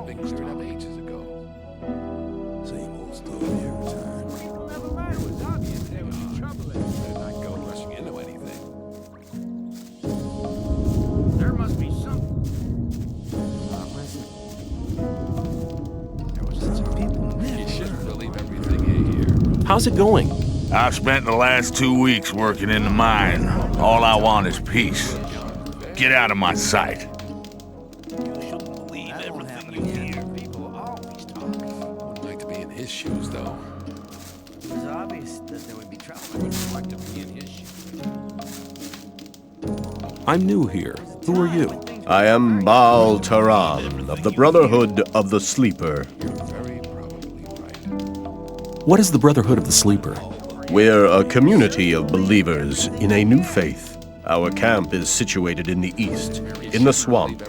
been cleared up ages ago. Same old story every time. It was obvious there would be trouble in it. They're not going rushing into anything. There must be something. You shouldn't believe everything you hear. How's it going? I've spent the last 2 weeks working in the mine. All I want is peace. Get out of my sight. You shouldn't believe everything you hear. People always talk. Wouldn't like to be in his shoes, though. It was obvious that there would be trouble. I wouldn't like to be in his shoes. I'm new here. Who are you? I am Baal Taran of the Brotherhood of the Sleeper. You're very probably right. What is the Brotherhood of the Sleeper? We're a community of believers in a new faith. Our camp is situated in the east, in the swamp.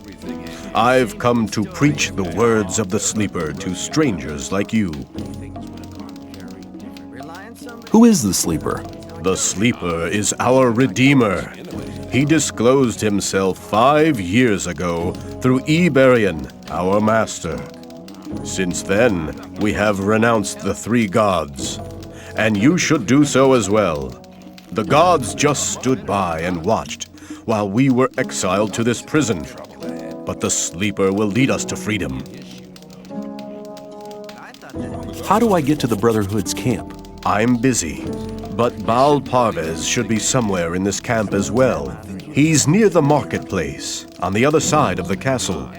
I've come to preach the words of the Sleeper to strangers like you. Who is the Sleeper? The Sleeper is our Redeemer. He disclosed himself 5 years ago through Iberian, our master. Since then, we have renounced the 3 gods, and you should do so as well. The gods just stood by and watched while we were exiled to this prison. But the Sleeper will lead us to freedom. How do I get to the Brotherhood's camp? I'm busy, but Baal Parvez should be somewhere in this camp as well. He's near the marketplace, on the other side of the castle.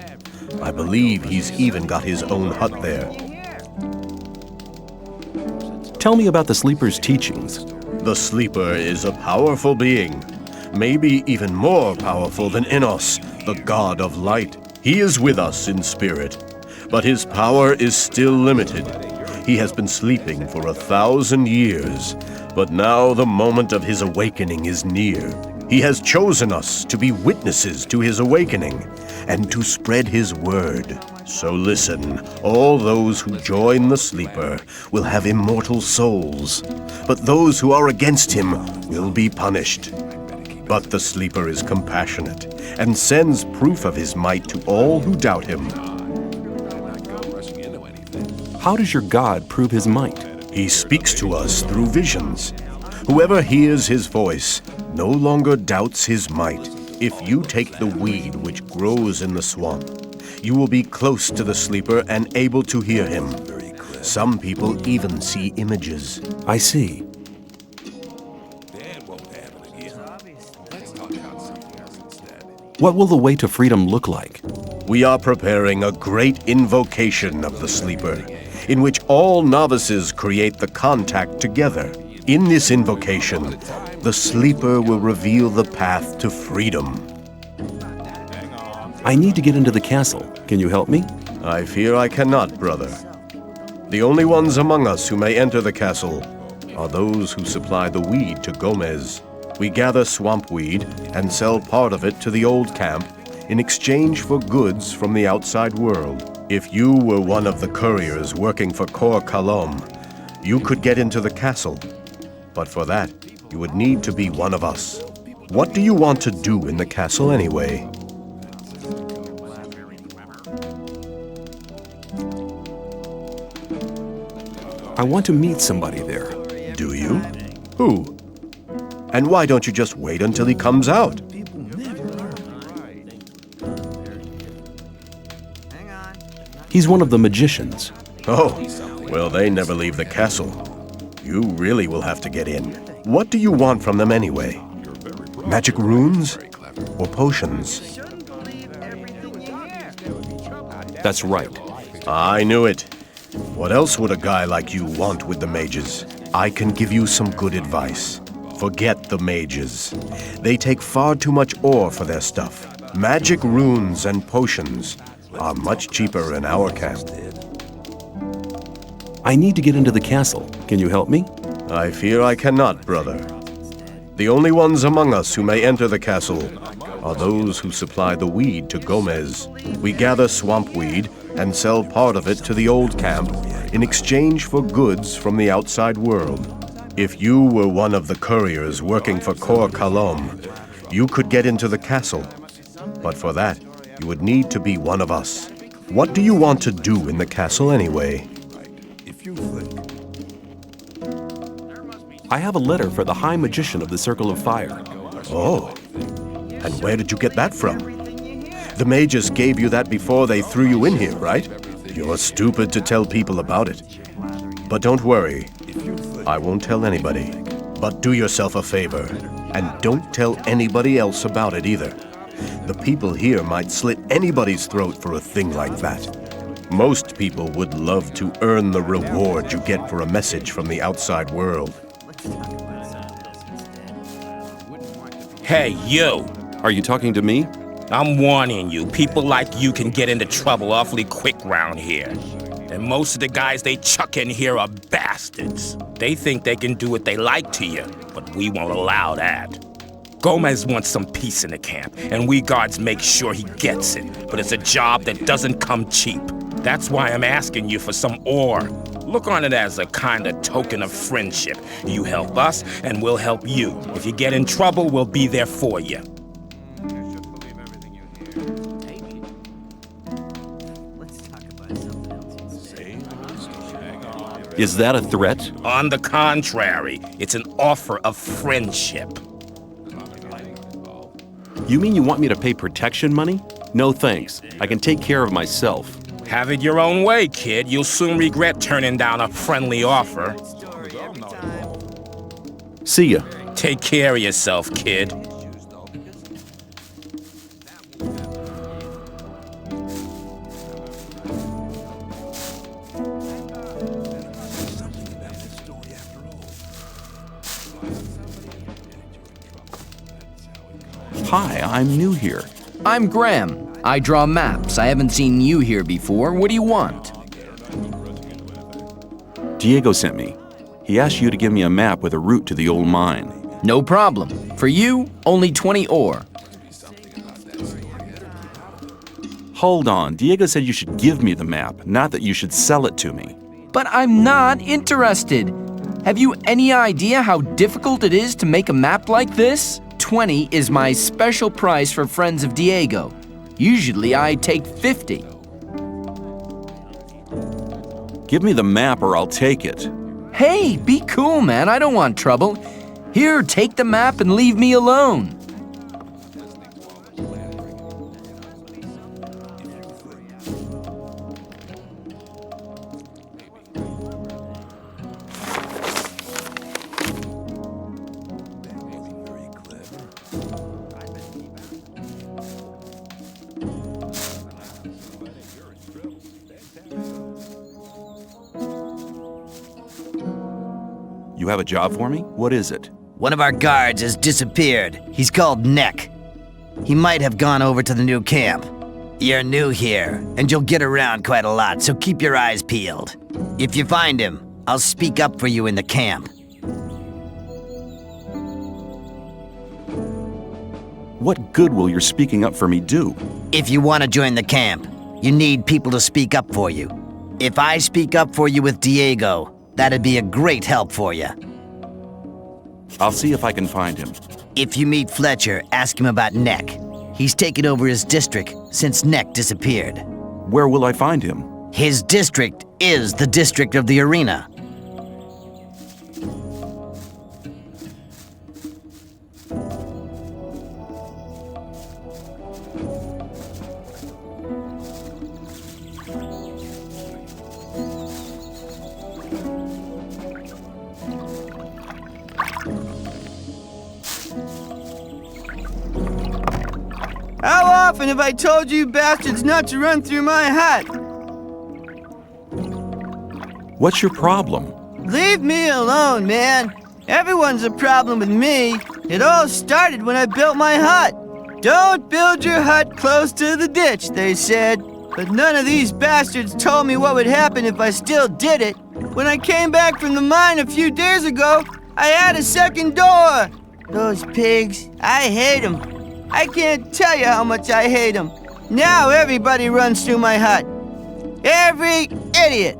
I believe he's even got his own hut there. Tell me about the Sleeper's teachings. The Sleeper is a powerful being, maybe even more powerful than Enos, the god of light. He is with us in spirit, but his power is still limited. He has been sleeping for 1,000 years, but now the moment of his awakening is near. He has chosen us to be witnesses to his awakening and to spread his word. So listen, all those who join the Sleeper will have immortal souls, but those who are against him will be punished. But the Sleeper is compassionate and sends proof of his might to all who doubt him. How does your God prove his might? He speaks to us through visions. Whoever hears his voice no longer doubts his might. If you take the weed which grows in the swamp, you will be close to the Sleeper and able to hear him. Some people even see images. I see. What will the way to freedom look like? We are preparing a great invocation of the Sleeper, in which all novices create the contact together. In this invocation, the Sleeper will reveal the path to freedom. I need to get into the castle. Can you help me? I fear I cannot, brother. The only ones among us who may enter the castle are those who supply the weed to Gomez. We gather swamp weed and sell part of it to the old camp in exchange for goods from the outside world. If you were one of the couriers working for Kor Kalom, you could get into the castle. But for that, you would need to be one of us. What do you want to do in the castle anyway? I want to meet somebody there. Do you? Who? And why don't you just wait until he comes out? He's one of the magicians. Oh, well, they never leave the castle. You really will have to get in. What do you want from them anyway? Magic runes? Or potions? That's right. I knew it. What else would a guy like you want with the mages? I can give you some good advice. Forget the mages. They take far too much ore for their stuff. Magic runes and potions are much cheaper in our camp. I need to get into the castle. Can you help me? I fear I cannot, brother. The only ones among us who may enter the castle are those who supply the weed to Gomez. We gather swamp weed and sell part of it to the old camp in exchange for goods from the outside world. If you were one of the couriers working for Kor Kalom, you could get into the castle. But for that, you would need to be one of us. What do you want to do in the castle anyway? If you think I have a letter for the High Magician of the Circle of Fire. Oh, and where did you get that from? The mages gave you that before they threw you in here, right? You're stupid to tell people about it. But don't worry, I won't tell anybody. But do yourself a favor, and don't tell anybody else about it either. The people here might slit anybody's throat for a thing like that. Most people would love to earn the reward you get for a message from the outside world. Hey, you! Are you talking to me? I'm warning you, people like you can get into trouble awfully quick round here. And most of the guys they chuck in here are bastards. They think they can do what they like to you, but we won't allow that. Gomez wants some peace in the camp, and we guards make sure he gets it. But it's a job that doesn't come cheap. That's why I'm asking you for some ore. Look on it as a kind of token of friendship. You help us, and we'll help you. If you get in trouble, we'll be there for you. Is that a threat? On the contrary, it's an offer of friendship. You mean you want me to pay protection money? No thanks. I can take care of myself. Have it your own way, kid. You'll soon regret turning down a friendly offer. See ya. Take care of yourself, kid. Hi, I'm new here. I'm Graham. I draw maps. I haven't seen you here before. What do you want? Diego sent me. He asked you to give me a map with a route to the old mine. No problem. For you, only 20 ore. Hold on. Diego said you should give me the map, not that you should sell it to me. But I'm not interested. Have you any idea how difficult it is to make a map like this? 20 is my special price for friends of Diego. Usually I take 50. Give me the map or I'll take it. Hey, be cool, man. I don't want trouble. Here, take the map and leave me alone. You have a job for me? What is it? One of our guards has disappeared. He's called Neck. He might have gone over to the new camp. You're new here, and you'll get around quite a lot, so keep your eyes peeled. If you find him, I'll speak up for you in the camp. What good will your speaking up for me do? If you want to join the camp, you need people to speak up for you. If I speak up for you with Diego, that'd be a great help for you. I'll see if I can find him. If you meet Fletcher, ask him about Neck. He's taken over his district since Neck disappeared. Where will I find him? His district is the district of the arena. How often have I told you bastards not to run through my hut? What's your problem? Leave me alone, man. Everyone's a problem with me. It all started when I built my hut. Don't build your hut close to the ditch, they said. But none of these bastards told me what would happen if I still did it. When I came back from the mine a few days ago, I had a second door. Those pigs, I hate them. I can't tell you how much I hate them. Now everybody runs through my hut. Every idiot.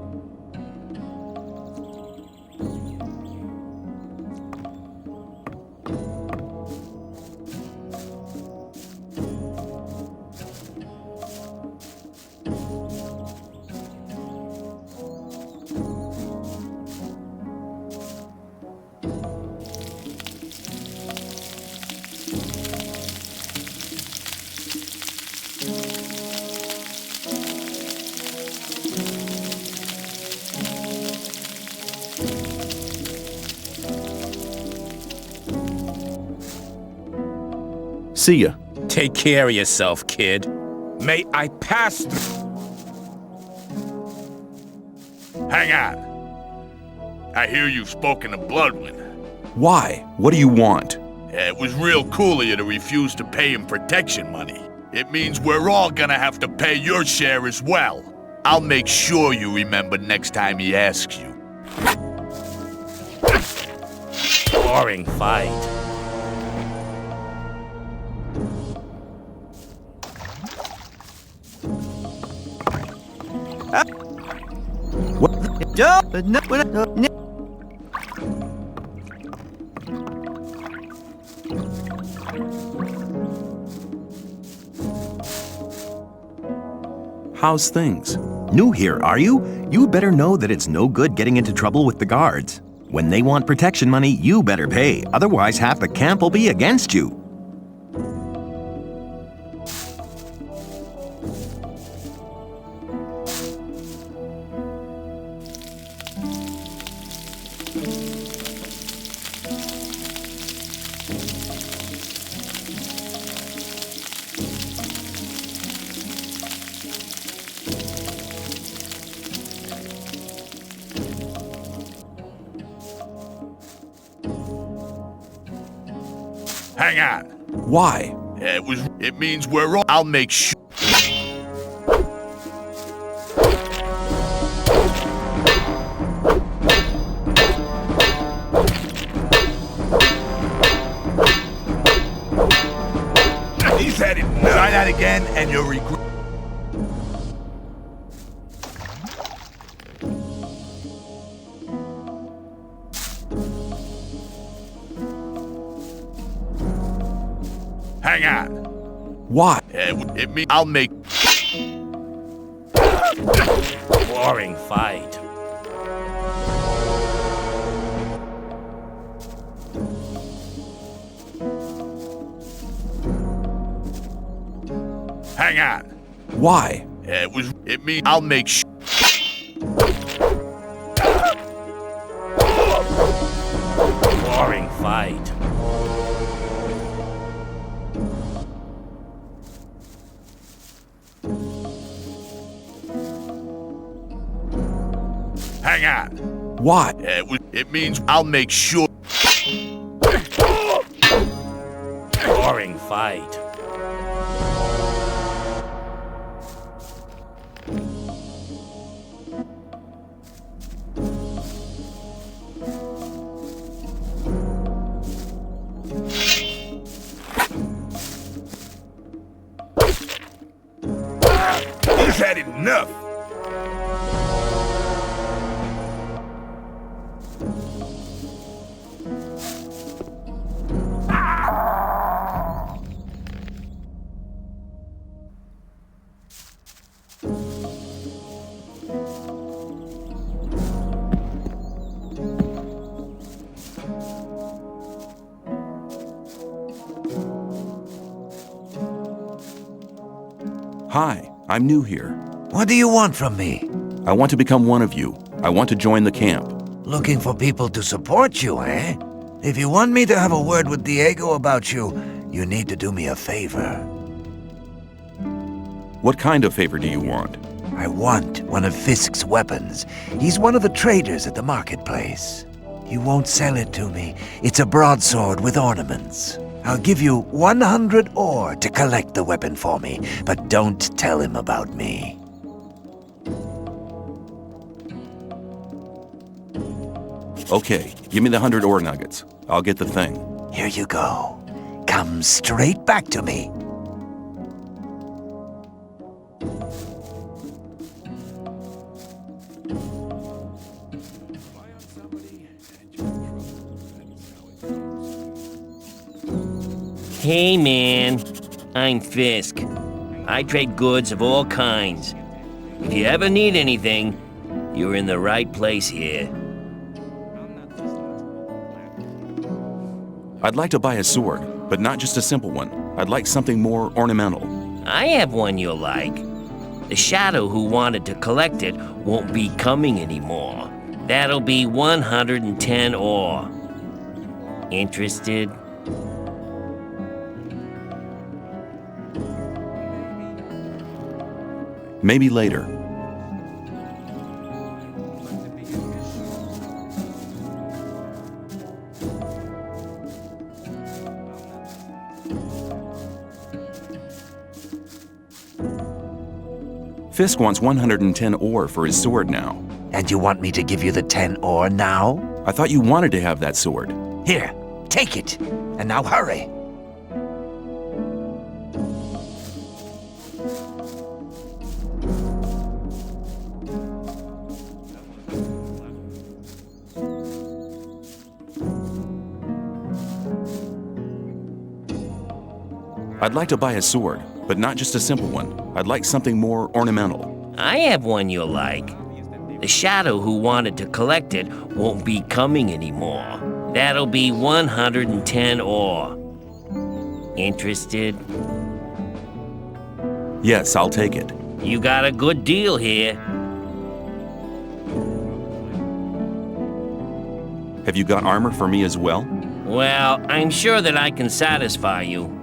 See ya. Take care of yourself, kid. May I pass through? Hang on. I hear you've spoken to Bloodwind. Why? What do you want? It was real cool of you to refuse to pay him protection money. It means we're all gonna have to pay your share as well. I'll make sure you remember next time he asks you. Boring fight. Don't, but no, but no. How's things? New here, are you? You better know that it's no good getting into trouble with the guards. When they want protection money, you better pay. Otherwise, half the camp will be against you. Hang on. Why? It means we're all. I'll make sure. He's headed. Try that again, and you'll regret. Hang on. Why? It means I'll make. Boring fight. Hang on. Why? It means I'll make sure. Boring fight. Hang on. Why? It means I'll make sure. Boring fight. He's had enough. Hi, I'm new here. What do you want from me? I want to become one of you. I want to join the camp. Looking for people to support you, eh? If you want me to have a word with Diego about you, you need to do me a favor. What kind of favor do you want? I want one of Fisk's weapons. He's one of the traders at the marketplace. You won't sell it to me. It's a broadsword with ornaments. I'll give you 100 ore to collect the weapon for me, but don't tell him about me. Okay, give me the 100 ore nuggets. I'll get the thing. Here you go. Come straight back to me. Hey man, I'm Fisk. I trade goods of all kinds. If you ever need anything, you're in the right place here. I'd like to buy a sword, but not just a simple one. I'd like something more ornamental. I have one you'll like. The shadow who wanted to collect it won't be coming anymore. That'll be 110 ore. Interested? Maybe later. Fisk wants 110 ore for his sword now. And you want me to give you the 10 ore now? I thought you wanted to have that sword. Here, take it. And now hurry. I'd like to buy a sword, but not just a simple one. I'd like something more ornamental. I have one you'll like. The shadow who wanted to collect it won't be coming anymore. That'll be 110 ore. Interested? Yes, I'll take it. You got a good deal here. Have you got armor for me as well? Well, I'm sure that I can satisfy you.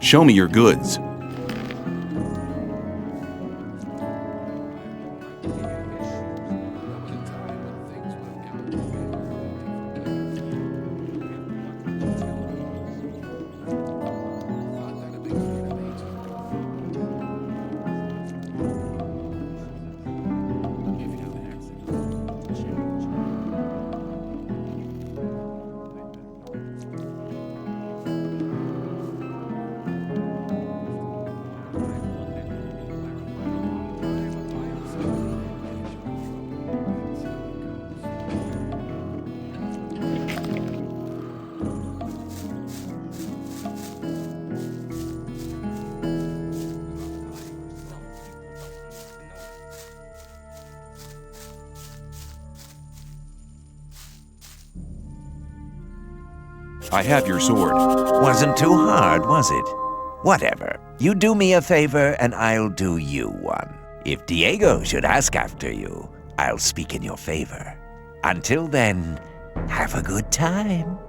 Show me your goods. I have your sword. Wasn't too hard, was it? Whatever. You do me a favor, and I'll do you one. If Diego should ask after you, I'll speak in your favor. Until then, have a good time.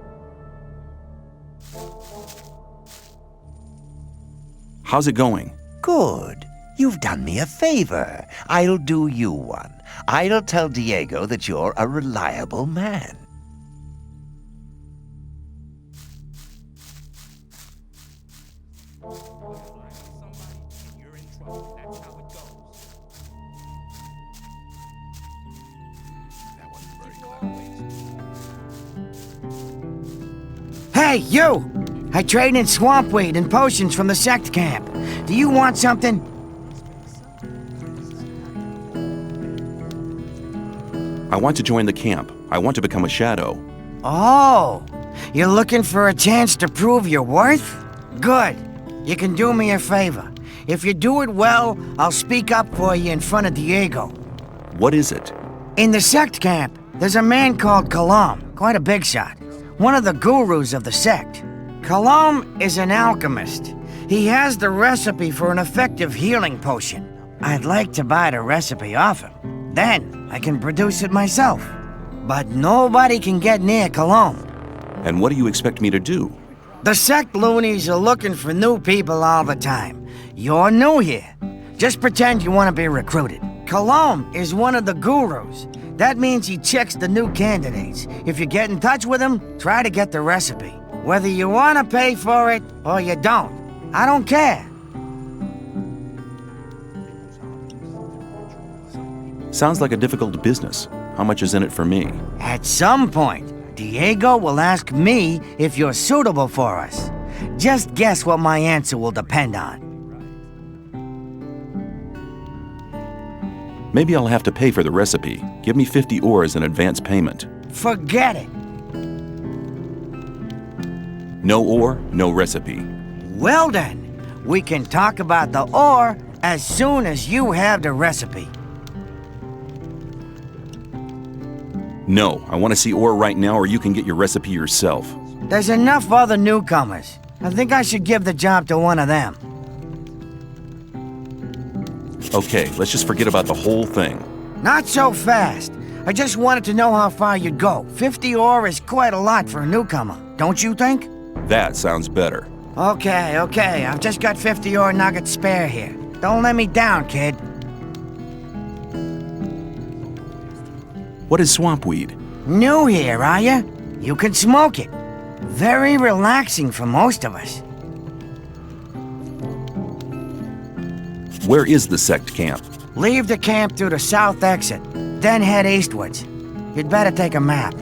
How's it going? Good. You've done me a favor. I'll do you one. I'll tell Diego that you're a reliable man. Hey, you! I trade in swamp weed and potions from the sect camp. Do you want something? I want to join the camp. I want to become a shadow. Oh, you're looking for a chance to prove your worth? Good. You can do me a favor. If you do it well, I'll speak up for you in front of Diego. What is it? In the sect camp, there's a man called Kalam, quite a big shot. One of the gurus of the sect. Kalam is an alchemist. He has the recipe for an effective healing potion. I'd like to buy the recipe off him. Then I can produce it myself. But nobody can get near Kalam. And what do you expect me to do? The sect loonies are looking for new people all the time. You're new here. Just pretend you want to be recruited. Kalam is one of the gurus. That means he checks the new candidates. If you get in touch with him, try to get the recipe. Whether you want to pay for it or you don't. I don't care. Sounds like a difficult business. How much is in it for me? At some point, Diego will ask me if you're suitable for us. Just guess what my answer will depend on. Maybe I'll have to pay for the recipe. Give me 50 ore as an advance payment. Forget it. No ore, no recipe. Well then, we can talk about the ore as soon as you have the recipe. No, I want to see ore right now or you can get your recipe yourself. There's enough other newcomers. I think I should give the job to one of them. Okay, let's just forget about the whole thing. Not so fast. I just wanted to know how far you'd go. 50 ore is quite a lot for a newcomer, don't you think? That sounds better. Okay. I've just got 50 ore nuggets spare here. Don't let me down, kid. What is swampweed? New here, are you? You can smoke it. Very relaxing for most of us. Where is the sect camp? Leave the camp through the south exit, then head eastwards. You'd better take a map.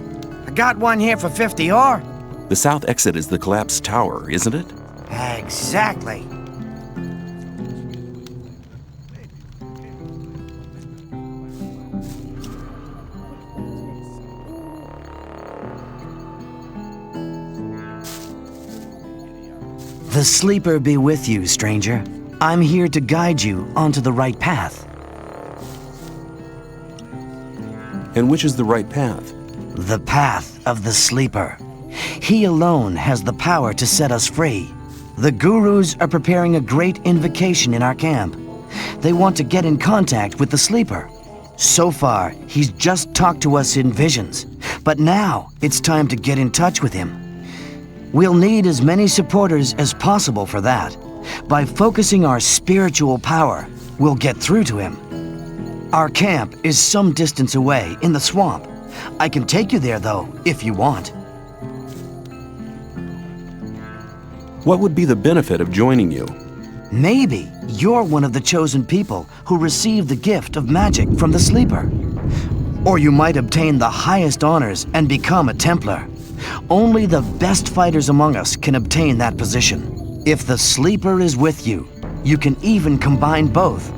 I got one here for 50 ore. The south exit is the collapsed tower, isn't it? Exactly. The sleeper be with you, stranger. I'm here to guide you onto the right path. And which is the right path? The path of the sleeper. He alone has the power to set us free. The gurus are preparing a great invocation in our camp. They want to get in contact with the sleeper. So far, he's just talked to us in visions, but now it's time to get in touch with him. We'll need as many supporters as possible for that. By focusing our spiritual power, we'll get through to him. Our camp is some distance away in the swamp. I can take you there, though, if you want. What would be the benefit of joining you? Maybe you're one of the chosen people who received the gift of magic from the sleeper. Or you might obtain the highest honors and become a Templar. Only the best fighters among us can obtain that position. If the sleeper is with you, you can even combine both.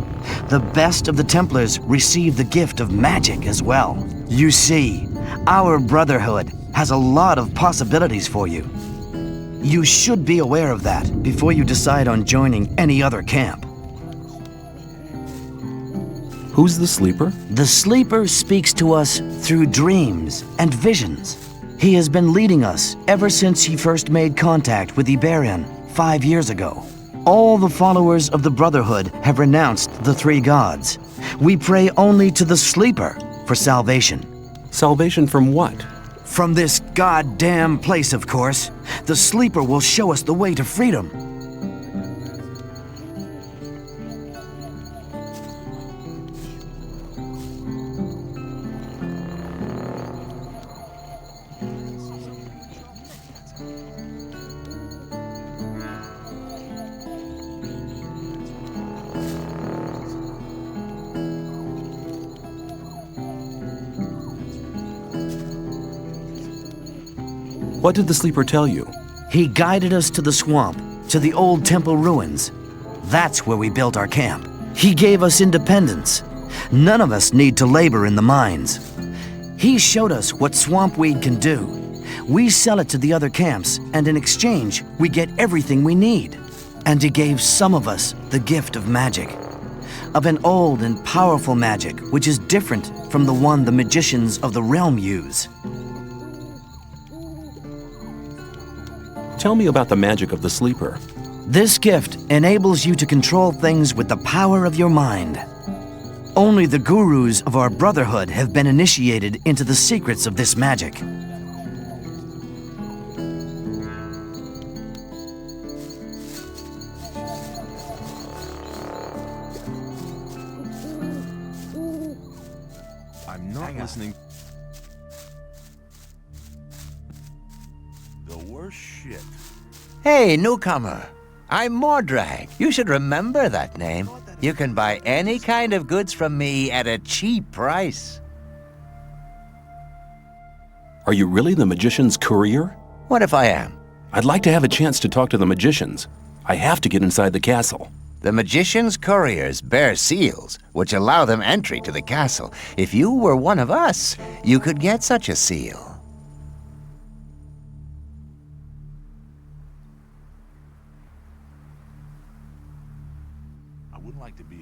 The best of the Templars receive the gift of magic as well. You see, our brotherhood has a lot of possibilities for you. You should be aware of that before you decide on joining any other camp. Who's the sleeper? The sleeper speaks to us through dreams and visions. He has been leading us ever since he first made contact with Iberian 5 years ago. All the followers of the Brotherhood have renounced the three gods. We pray only to the sleeper for salvation. Salvation from what? From this goddamn place, of course. The sleeper will show us the way to freedom. What did the sleeper tell you? He guided us to the swamp, to the old temple ruins. That's where we built our camp. He gave us independence. None of us need to labor in the mines. He showed us what swampweed can do. We sell it to the other camps, and in exchange, we get everything we need. And he gave some of us the gift of magic. Of an old and powerful magic, which is different from the one the magicians of the realm use. Tell me about the magic of the sleeper. This gift enables you to control things with the power of your mind. Only the gurus of our brotherhood have been initiated into the secrets of this magic. I'm not listening. The worst shit. Hey, newcomer. I'm Mordrag. You should remember that name. You can buy any kind of goods from me at a cheap price. Are you really the magician's courier? What if I am? I'd like to have a chance to talk to the magicians. I have to get inside the castle. The magician's couriers bear seals, which allow them entry to the castle. If you were one of us, you could get such a seal.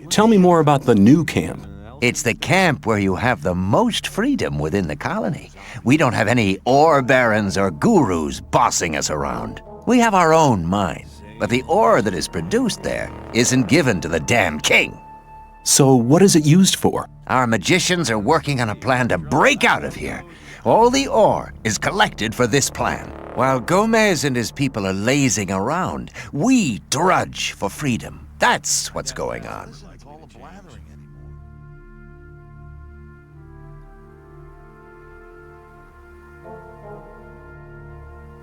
Tell me more about the new camp. It's the camp where you have the most freedom within the colony. We don't have any ore barons or gurus bossing us around. We have our own mine, but the ore that is produced there isn't given to the damn king. So what is it used for? Our magicians are working on a plan to break out of here. All the ore is collected for this plan. While Gomez and his people are lazing around, we drudge for freedom. That's what's going on.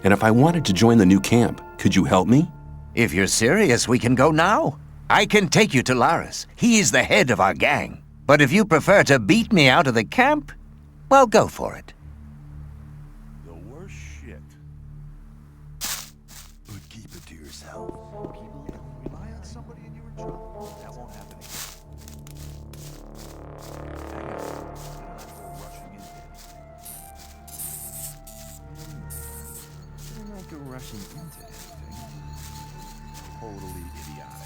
And if I wanted to join the new camp, could you help me? If you're serious, we can go now. I can take you to Laris. He is the head of our gang. But if you prefer to beat me out of the camp, well, go for it. The worst shit. But keep it to yourself. Rely on somebody and you're in trouble. That won't happen again. Hang on. You don't have to go rushing into anything. You're not go rushing into anything. Totally idiotic.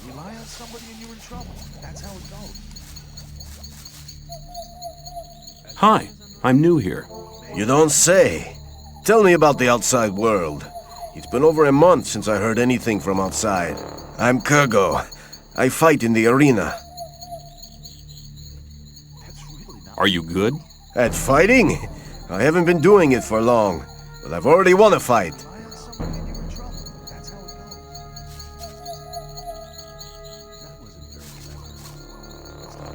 Rely on somebody and you're in trouble. That's how it goes. Hi, I'm new here. You don't say. Tell me about the outside world. It's been over a month since I heard anything from outside. I'm Kurgo. I fight in the arena. Are you good? At fighting? I haven't been doing it for long, but I've already won a fight.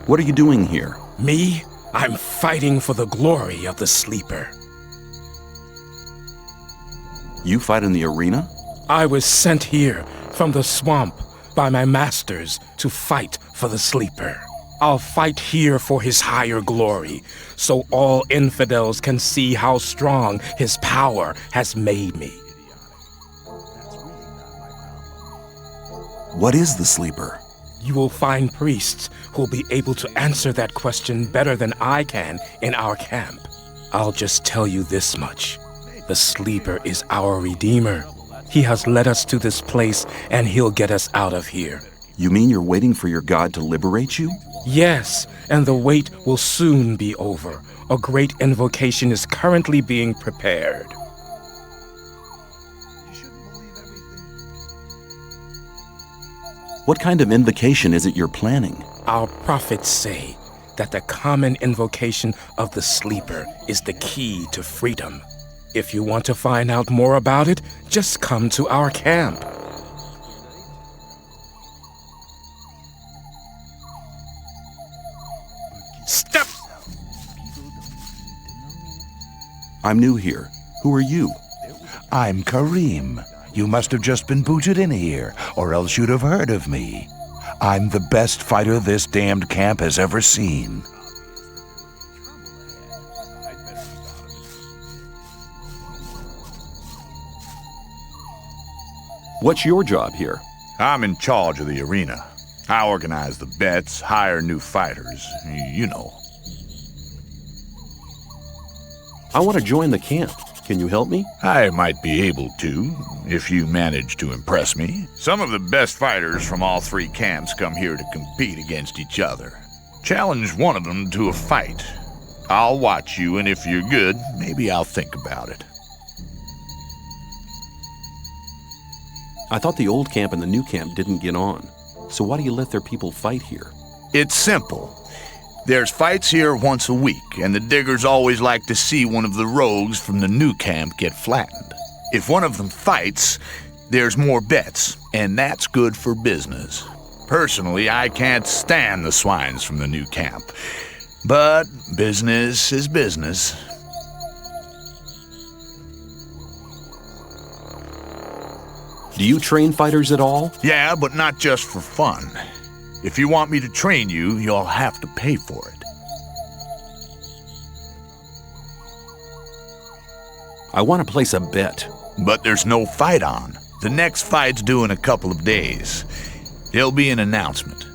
What are you doing here? Me? I'm fighting for the glory of the Sleeper. You fight in the arena? I was sent here from the swamp by my masters to fight for the Sleeper. I'll fight here for his higher glory, so all infidels can see how strong his power has made me. What is the Sleeper? You will find priests who'll be able to answer that question better than I can in our camp. I'll just tell you this much. The Sleeper is our Redeemer. He has led us to this place, and he'll get us out of here. You mean you're waiting for your god to liberate you? Yes, and the wait will soon be over. A great invocation is currently being prepared. What kind of invocation is it you're planning? Our prophets say that the common invocation of the Sleeper is the key to freedom. If you want to find out more about it, just come to our camp. Step! I'm new here. Who are you? I'm Kareem. You must have just been booted in here, or else you'd have heard of me. I'm the best fighter this damned camp has ever seen. What's your job here? I'm in charge of the arena. I organize the bets, hire new fighters, you know. I want to join the camp. Can you help me? I might be able to, if you manage to impress me. Some of the best fighters from all three camps come here to compete against each other. Challenge one of them to a fight. I'll watch you, and if you're good, maybe I'll think about it. I thought the old camp and the new camp didn't get on. So why do you let their people fight here? It's simple. There's fights here once a week, and the diggers always like to see one of the rogues from the new camp get flattened. If one of them fights, there's more bets, and that's good for business. Personally, I can't stand the swines from the new camp. But business is business. Do you train fighters at all? Yeah, but not just for fun. If you want me to train you, you'll have to pay for it. I want to place a bet. But there's no fight on. The next fight's due in a couple of days. There'll be an announcement.